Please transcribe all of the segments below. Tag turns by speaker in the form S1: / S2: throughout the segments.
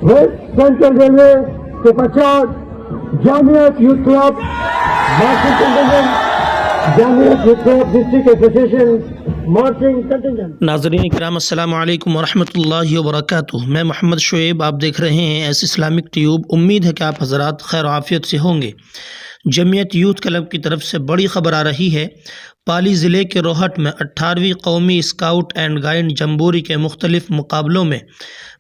S1: Waste central railway के पश्चात Jamiat youth club marching contingent, Jamiat youth club district association marching contingent.
S2: नाज़रीन किराम अस्सलामु अलैकुम वरहमतुल्लाहि वबरकातुहू। मैं मोहम्मद शुएब, आप देख रहे हैं ऐसे इस्लामिक ट्यूब। उम्मीद है कि आप हज़रात खैर आफ़ियत से होंगे। जमियत यूथ क्लब की तरफ से बड़ी ख़बर आ रही है। पाली ज़िले के रोहट में 18वीं कौमी स्काउट एंड गाइड जम्बूरी के मुख्तलिफ़ मुकाबलों में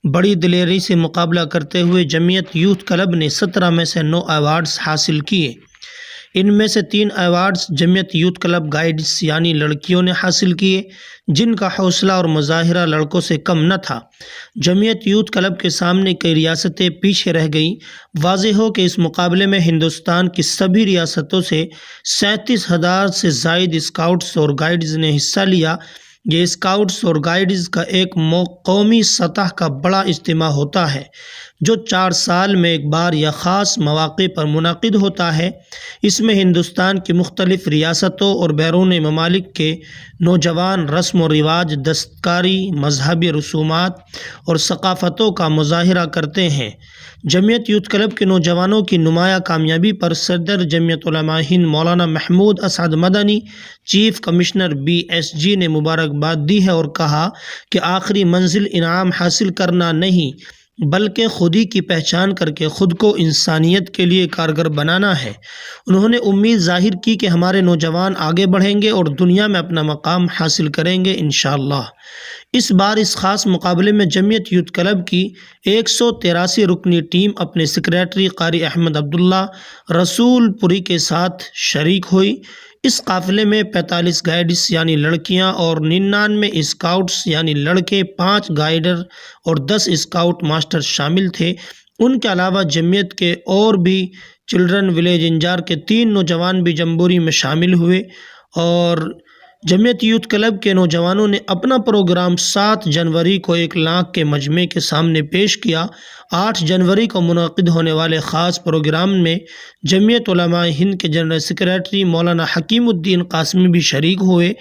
S2: बड़ी दिलेरी से मुकाबला करते हुए जमियत यूथ क्लब ने 17 में से 9 अवार्ड्स हासिल किए। इनमें से 3 awards Jamiat youth club guides यानी लड़कियों ने हासिल किए, जिनका हौसला और मुजाहिरा लड़कों से कम न था। जमियत यूथ क्लब के सामने कई रियासतें पीछे रह गईं। वाज़ेह हो कि इस मुकाबले में हिंदुस्तान की सभी रियासतों से 37,000 से ज़ायद स्काउट्स और गाइड्स ने हिस्सा लिया। ये स्काउट्स और गाइड्स का एक कौमी सतह का बड़ा इज्तिमा होता है, जो 4 साल में एक बार या ख़ास मौक़े पर मुनाकिद होता है। इसमें हिंदुस्तान की मुख्तलिफ़ रियासतों और बैरून ममालिक के नौजवान रस्म व रिवाज, दस्तकारी, मजहबी रसूमात और सक़ाफ़तों का मुज़ाहिरा करते हैं। जमियत यूथ क्लब के नौजवानों की नुमाया कामयाबी पर सदर Jamiat Ulama Hind Maulana Mahmood Asad Madani, chief commissioner BSG ने मुबारकबाद दी है और कहा कि आखिरी मंजिल इनाम हासिल करना नहीं, बल्कि खुदी की पहचान करके ख़ुद को इंसानियत के लिए कारगर बनाना है। उन्होंने उम्मीद ज़ाहिर की कि हमारे नौजवान आगे बढ़ेंगे और दुनिया में अपना मकाम हासिल करेंगे इंशाअल्लाह। इस बार इस ख़ास मुकाबले में जमियत यूथ क्लब की 183 रुकनी टीम अपने सेक्रेटरी कारी अहमद अब्दुल्ला रसूलपुरी के साथ शरीक हुई। इस काफ़िले में 45 गाइड्स यानी लड़कियां और 99 स्काउट्स यानी लड़के, 5 गाइडर और 10 स्काउट मास्टर शामिल थे। उनके अलावा जमियत के और भी चिल्ड्रन विलेज इंजार के 3 नौजवान भी जम्बूरी में शामिल हुए। और जमियत यूथ क्लब के नौजवानों ने अपना प्रोग्राम 7 जनवरी को 1 लाख के मजमे के सामने पेश किया। 8 जनवरी को मुनाकिद होने वाले ख़ास प्रोग्राम में जमियत उलमा हिंद के जनरल सेक्रेटरी मौलाना हकीमुद्दीन कासमी भी शरीक हुए।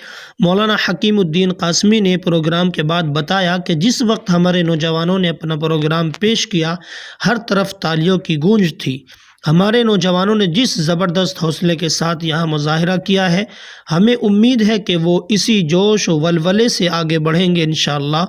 S2: मौलाना हकीमुद्दीन कासमी ने प्रोग्राम के बाद बताया कि जिस वक्त हमारे नौजवानों ने अपना प्रोग्राम पेश किया, हर तरफ तालियों की गूंज थी। हमारे नौजवानों ने जिस ज़बरदस्त हौसले के साथ यहाँ मुज़ाहिरा किया है, हमें उम्मीद है कि वो इसी जोश व वलवले से आगे बढ़ेंगे इंशाअल्लाह।